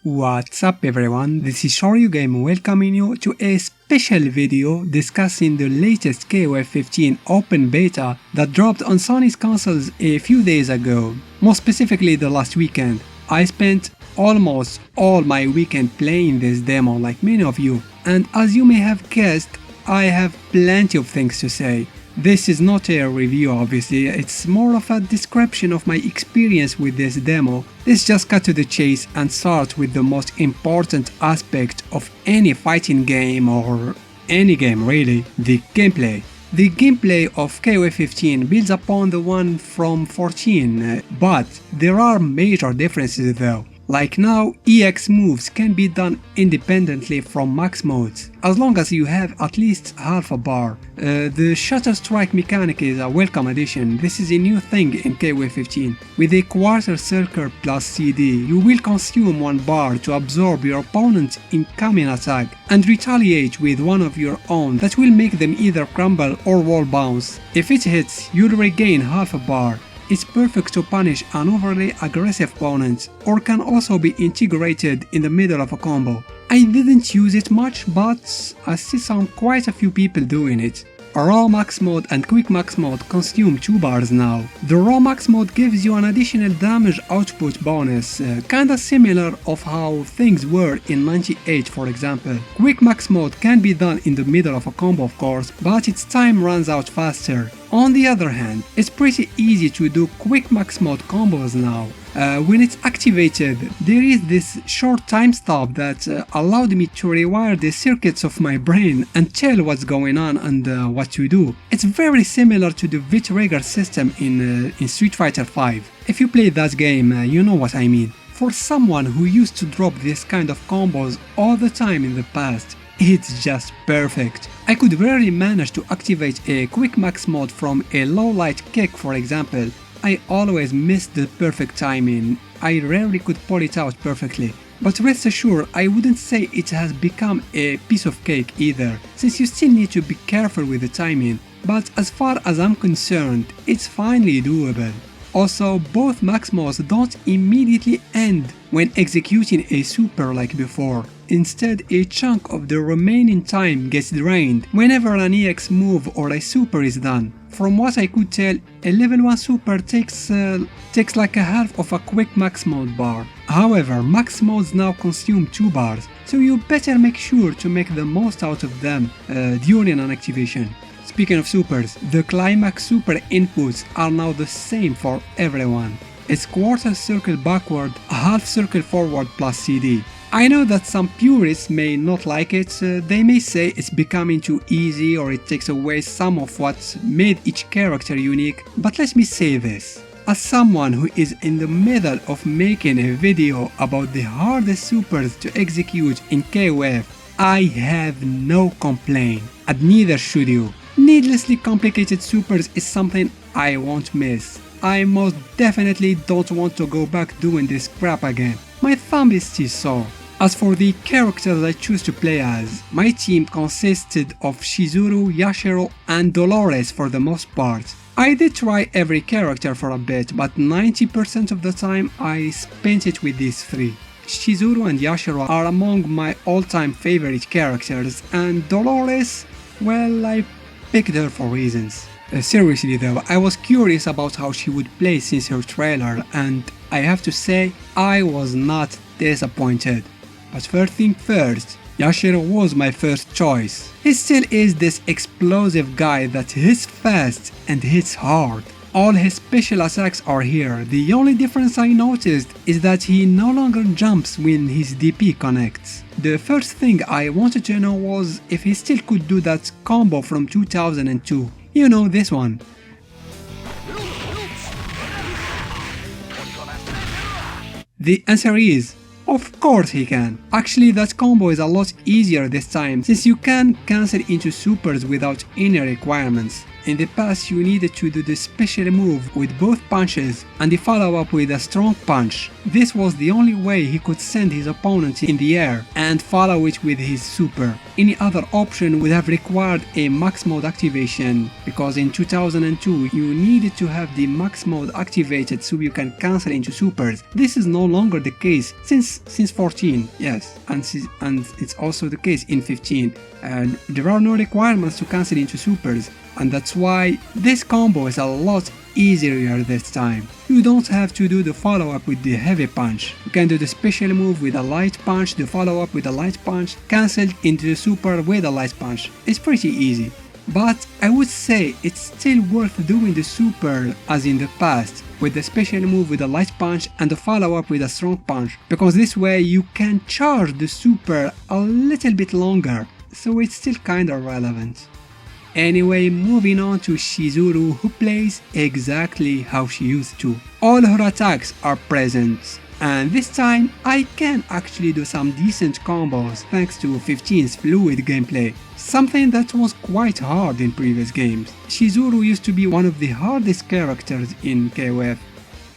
What's up everyone, this is ShoryuGame welcoming you to a special video discussing the latest KOF 15 open beta that dropped on Sony's consoles a few days ago. More specifically the last weekend. I spent almost all my weekend playing this demo like many of you, and as you may have guessed, I have plenty of things to say. This is not a review obviously, it's more of a description of my experience with this demo. Let's just cut to the chase and start with the most important aspect of any fighting game or any game really, the gameplay. The gameplay of KOF 15 builds upon the one from 14, but there are major differences though. Like now, EX moves can be done independently from max modes, as long as you have at least half a bar. The Shutter Strike mechanic is a welcome addition. This is a new thing in KOF 15. With a quarter circle plus CD, you will consume one bar to absorb your opponent's incoming attack and retaliate with one of your own that will make them either crumble or wall bounce. If it hits, you'll regain half a bar. It's perfect to punish an overly aggressive opponent, or can also be integrated in the middle of a combo. I didn't use it much, but I see quite a few people doing it. Raw max mode and quick max mode consume 2 bars now. The raw max mode gives you an additional damage output bonus, kinda similar of how things were in 98 for example. Quick max mode can be done in the middle of a combo of course, but its time runs out faster. On the other hand, it's pretty easy to do quick max mode combos now. When it's activated, there is this short time stop that allowed me to rewire the circuits of my brain and tell what's going on and what to do. It's very similar to the V-Trigger system in Street Fighter V. If you played that game, you know what I mean. For someone who used to drop this kind of combos all the time in the past, it's just perfect. I could rarely manage to activate a quick max mode from a low light kick for example. I always missed the perfect timing. I rarely could pull it out perfectly. But rest assured, I wouldn't say it has become a piece of cake either, since you still need to be careful with the timing. But as far as I'm concerned, it's finally doable. Also, both max modes don't immediately end when executing a super like before. Instead, a chunk of the remaining time gets drained whenever an EX move or a super is done. From what I could tell, a level 1 super takes like a half of a quick max mode bar. However, max modes now consume 2 bars, so you better make sure to make the most out of them during an activation. Speaking of supers, the climax super inputs are now the same for everyone. It's quarter circle backward, half circle forward plus CD. I know that some purists may not like it, they may say it's becoming too easy or it takes away some of what made each character unique, but let me say this. As someone who is in the middle of making a video about the hardest supers to execute in KOF, I have no complaint, and neither should you. Needlessly complicated supers is something I won't miss. I most definitely don't want to go back doing this crap again. My thumb is still sore. As for the characters I choose to play as, my team consisted of Shizuru, Yashiro and Dolores for the most part. I did try every character for a bit, but 90% of the time I spent it with these 3. Shizuru and Yashiro are among my all-time favorite characters, and Dolores, well, I picked her for reasons. Seriously though, I was curious about how she would play since her trailer, and I have to say, I was not disappointed. But first thing first, Yashiro was my first choice. He still is this explosive guy that hits fast and hits hard. All his special attacks are here. The only difference I noticed is that he no longer jumps when his DP connects. The first thing I wanted to know was if he still could do that combo from 2002. You know, this one. The answer is, of course he can. Actually, that combo is a lot easier this time, since you can cancel into supers without any requirements. In the past you needed to do the special move with both punches and the follow-up with a strong punch. This was the only way he could send his opponent in the air and follow it with his super. Any other option would have required a max mode activation, because in 2002 you needed to have the max mode activated so you can cancel into supers. This is no longer the case since 14, yes, and it's also the case in 15. There are no requirements to cancel into supers, and that's why this combo is a lot easier this time. You don't have to do the follow-up with the heavy punch. You can do the special move with a light punch, the follow-up with a light punch, cancel into the super with a light punch. It's pretty easy. But I would say it's still worth doing the super as in the past, with the special move with a light punch and the follow-up with a strong punch, because this way you can charge the super a little bit longer, so it's still kinda relevant. Anyway, moving on to Shizuru, who plays exactly how she used to. All her attacks are present, and this time I can actually do some decent combos thanks to 15's fluid gameplay, something that was quite hard in previous games. Shizuru used to be one of the hardest characters in KOF.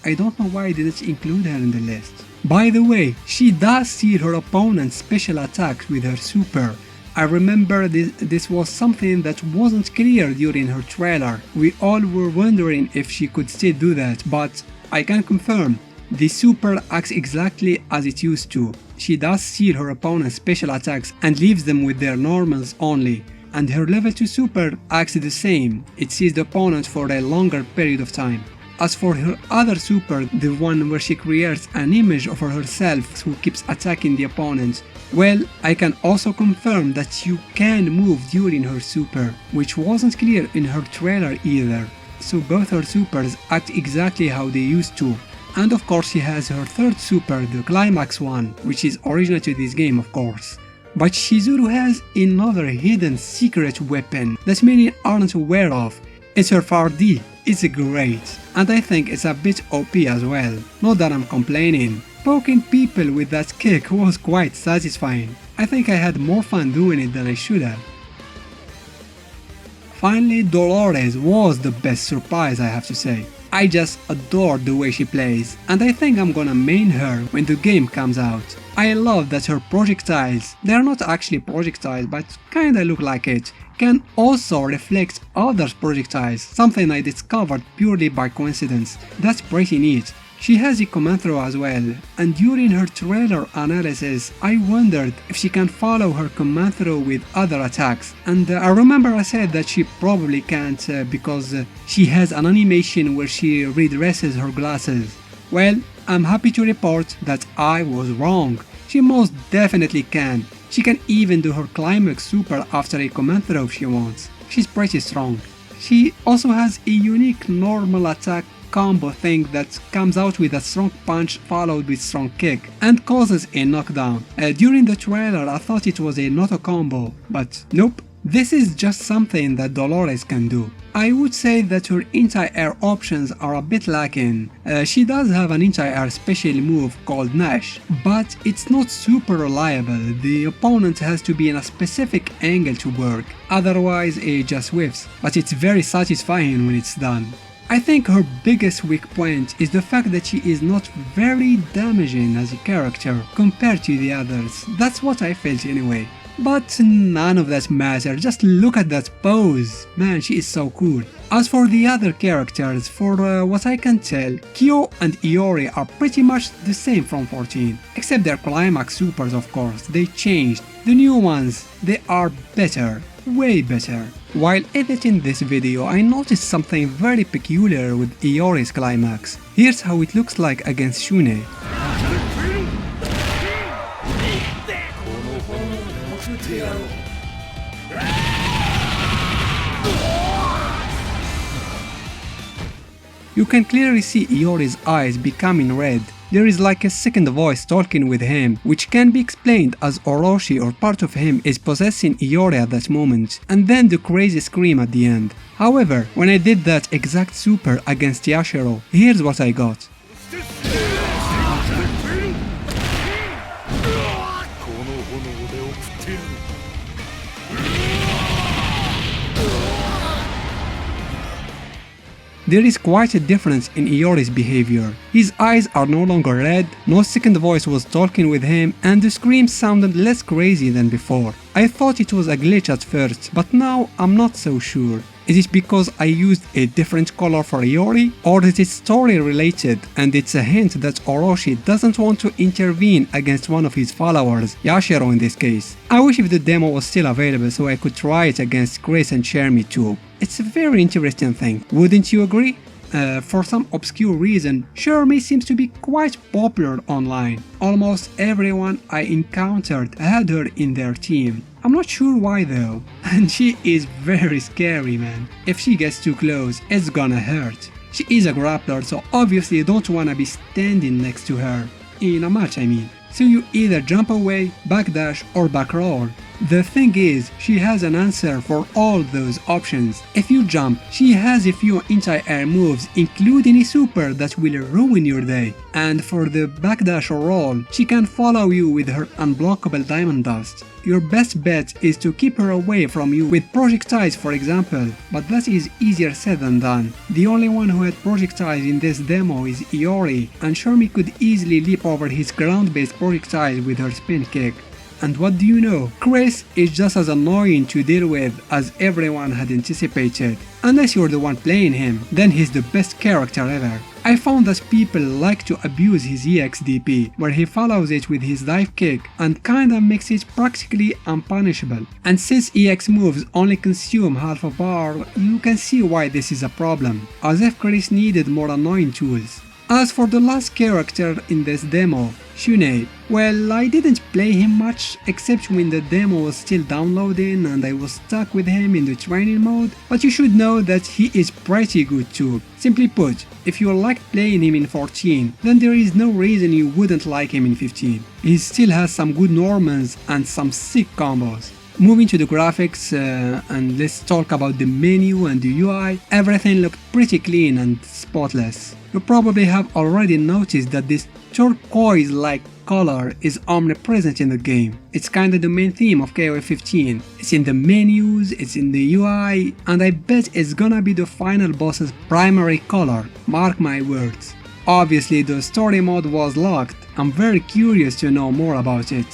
I don't know why I didn't include her in the list. By the way, she does seal her opponent's special attacks with her super. I remember this was something that wasn't clear during her trailer. We all were wondering if she could still do that, but I can confirm, the super acts exactly as it used to. She does seal her opponent's special attacks and leaves them with their normals only, and her level 2 super acts the same. It sees the opponent for a longer period of time. As for her other super, the one where she creates an image of herself who keeps attacking the opponent, well, I can also confirm that you can move during her super, which wasn't clear in her trailer either. So both her supers act exactly how they used to. And of course she has her third super, the climax one, which is original to this game of course. But Shizuru has another hidden secret weapon that many aren't aware of. It's her 4D. It's great, and I think it's a bit OP as well, not that I'm complaining. Poking people with that kick was quite satisfying. I think I had more fun doing it than I should have. Finally, Dolores was the best surprise, I have to say. I just adored the way she plays, and I think I'm gonna main her when the game comes out. I love that her projectiles, they are not actually projectiles but kinda look like it, can also reflect others' projectiles, something I discovered purely by coincidence. That's pretty neat. She has a command throw as well, and during her trailer analysis I wondered if she can follow her command throw with other attacks, and I remember I said that she probably can't because she has an animation where she redresses her glasses. Well, I'm happy to report that I was wrong. She most definitely can. She can even do her climax super after a command throw if she wants. She's pretty strong. She also has a unique normal attack combo thing that comes out with a strong punch followed with strong kick and causes a knockdown. During the trailer I thought it was a Noto combo, but nope. This is just something that Dolores can do. I would say that her anti-air options are a bit lacking. She does have an anti-air special move called Nash, but it's not super reliable. The opponent has to be in a specific angle to work, otherwise it just whiffs, but it's very satisfying when it's done. I think her biggest weak point is the fact that she is not very damaging as a character compared to the others. That's what I felt anyway. But none of that matters, just look at that pose, man, she is so cool. As for the other characters, for what I can tell, Kyo and Aurea are pretty much the same from 14, except their climax supers of course, they changed. The new ones, they are better, way better. While editing this video, I noticed something very peculiar with Aurea's climax. Here's how it looks like against Shoenai. You can clearly see Aurea's eyes becoming red. There is like a second voice talking with him, which can be explained as Orochi or part of him is possessing Aurea at that moment, and then the crazy scream at the end. However, when I did that exact super against Yashiro, here's what I got. there is quite a difference in Iori's behavior. His eyes are no longer red, no second voice was talking with him, and the screams sounded less crazy than before. I thought it was a glitch at first, but now I'm not so sure. Is it because I used a different color for Iori, or is it story related and it's a hint that Orochi doesn't want to intervene against one of his followers, Yashiro in this case? I wish if the demo was still available so I could try it against Grace and Chermi too. It's a very interesting thing, wouldn't you agree? For some obscure reason, Chermi seems to be quite popular online. Almost everyone I encountered had her in their team. I'm not sure why though. And she is very scary, man. If she gets too close, it's gonna hurt. She is a grappler, so obviously you don't wanna be standing next to her. In a match, I mean. So you either jump away, backdash, or backroll. The thing is, she has an answer for all those options. If you jump, she has a few anti-air moves, including a super that will ruin your day. And for the backdash or roll, she can follow you with her unblockable diamond dust. Your best bet is to keep her away from you with projectiles, for example, but that is easier said than done. The only one who had projectiles in this demo is Iori, and Chermi could easily leap over his ground-based projectiles with her spin kick. And what do you know? Chris is just as annoying to deal with as everyone had anticipated. Unless you're the one playing him, then he's the best character ever. I found that people like to abuse his EXDP, where he follows it with his dive kick and kinda makes it practically unpunishable. And since EX moves only consume half a bar, you can see why this is a problem, as if Chris needed more annoying tools. As for the last character in this demo, Shoenai, well, I didn't play him much except when the demo was still downloading and I was stuck with him in the training mode, but you should know that he is pretty good too. Simply put, if you liked playing him in 14, then there is no reason you wouldn't like him in 15. He still has some good normals and some sick combos. Moving to the graphics, and let's talk about the menu and the UI, everything looked pretty clean and spotless. You probably have already noticed that this turquoise-like color is omnipresent in the game. It's kinda the main theme of KOF 15. It's in the menus, it's in the UI, and I bet it's gonna be the final boss's primary color, mark my words. Obviously the story mode was locked. I'm very curious to know more about it.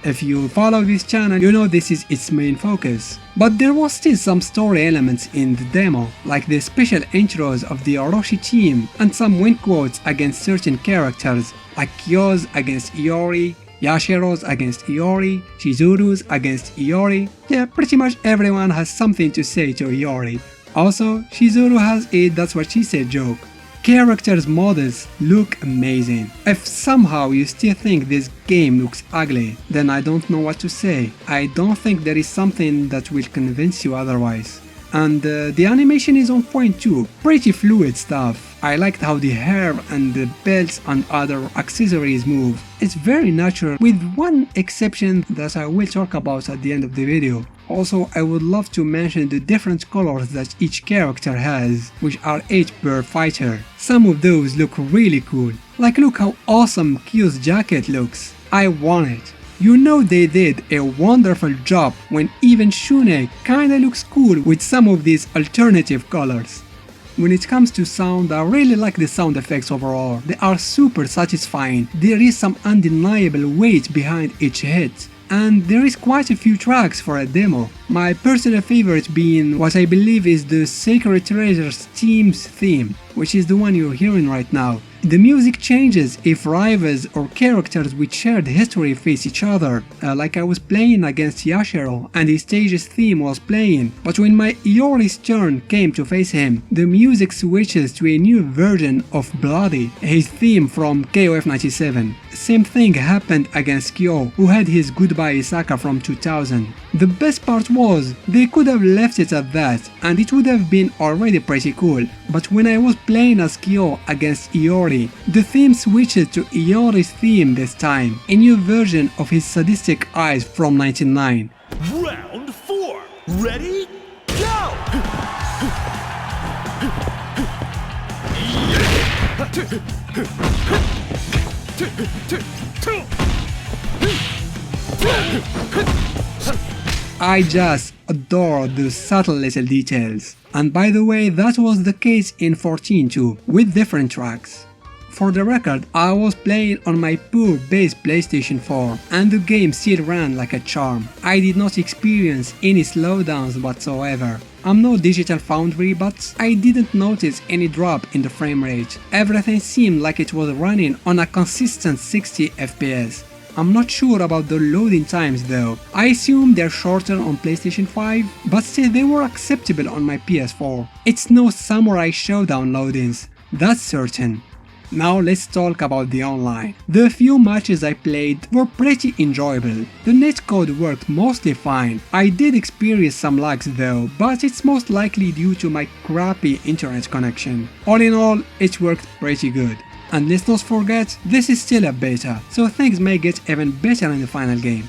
If you follow this channel, you know this is its main focus. But there was still some story elements in the demo, like the special intros of the Orochi team and some win quotes against certain characters, like Kyo's against Iori, Yashiro's against Iori, Shizuru's against Iori. Yeah, pretty much everyone has something to say to Iori. Also, Shizuru has a "that's what she said" joke. Characters' models look amazing. If somehow you still think this game looks ugly, then I don't know what to say. I don't think there is something that will convince you otherwise. And the animation is on point too, pretty fluid stuff. I liked how the hair and the belts and other accessories move. It's very natural, with one exception that I will talk about at the end of the video. Also, I would love to mention the different colors that each character has, which are 8 per fighter. Some of those look really cool. Like, look how awesome Kyo's jacket looks. I want it. You know they did a wonderful job when even Shoenai kinda looks cool with some of these alternative colors. When it comes to sound, I really like the sound effects overall. They are super satisfying. There is some undeniable weight behind each hit. And there is quite a few tracks for a demo. My personal favorite being what I believe is the Sacred Treasures team's theme, which is the one you're hearing right now. The music changes if rivals or characters with shared history face each other, like I was playing against Yashiro and his stage's theme was playing, but when my Iori's turn came to face him, the music switches to a new version of Bloody, his theme from KOF 97. Same thing happened against Kyo, who had his Goodbye Isaka from 2000. The best part was, they could have left it at that, and it would have been already pretty cool, but when I was playing as Kyo against Iori, the theme switched to Iori's theme this time, a new version of his sadistic eyes from 99. Round 4, ready, go! I just adore those subtle little details. And by the way, that was the case in 14 too, with different tracks. For the record, I was playing on my poor base PlayStation 4 and the game still ran like a charm. I did not experience any slowdowns whatsoever. I'm no digital foundry, but I didn't notice any drop in the frame rate. Everything seemed like it was running on a consistent 60 FPS. I'm not sure about the loading times though. I assume they're shorter on PlayStation 5, but still they were acceptable on my PS4. It's no Samurai Showdown loadings, that's certain. Now let's talk about the online. The few matches I played were pretty enjoyable. The netcode worked mostly fine. I did experience some lags though, but it's most likely due to my crappy internet connection. All in all, it worked pretty good. And let's not forget, this is still a beta, so things may get even better in the final game.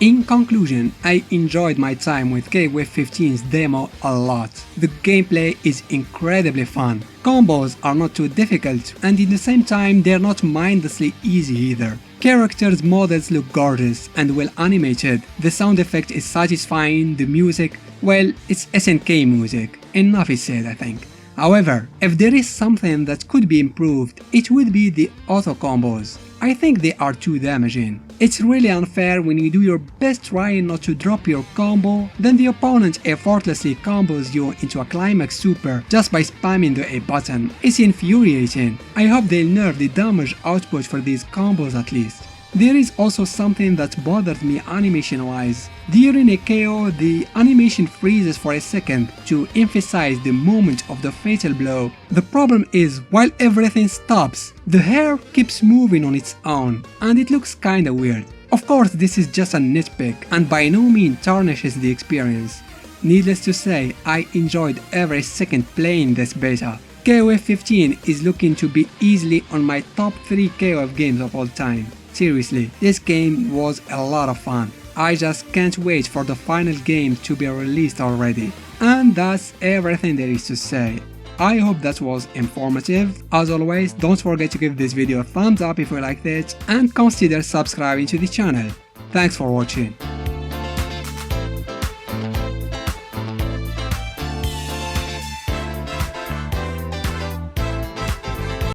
In conclusion, I enjoyed my time with KOF-15's demo a lot. The gameplay is incredibly fun. Combos are not too difficult, and at the same time they're not mindlessly easy either. Characters' models look gorgeous and well animated, the sound effect is satisfying, the music, well, it's SNK music. Enough is said, I think. However, if there is something that could be improved, it would be the auto combos. I think they are too damaging. It's really unfair when you do your best trying not to drop your combo, then the opponent effortlessly combos you into a climax super just by spamming the A button. It's infuriating. I hope they'll nerf the damage output for these combos at least. There is also something that bothered me animation wise. During a KO, the animation freezes for a second to emphasize the moment of the fatal blow. The problem is, while everything stops, the hair keeps moving on its own, and it looks kinda weird. Of course, this is just a nitpick, and by no means tarnishes the experience. Needless to say, I enjoyed every second playing this beta. KOF-15 is looking to be easily on my top 3 KOF games of all time. Seriously, this game was a lot of fun. I just can't wait for the final game to be released already. And that's everything there is to say. I hope that was informative. As always, don't forget to give this video a thumbs up if you liked it and consider subscribing to the channel. Thanks for watching.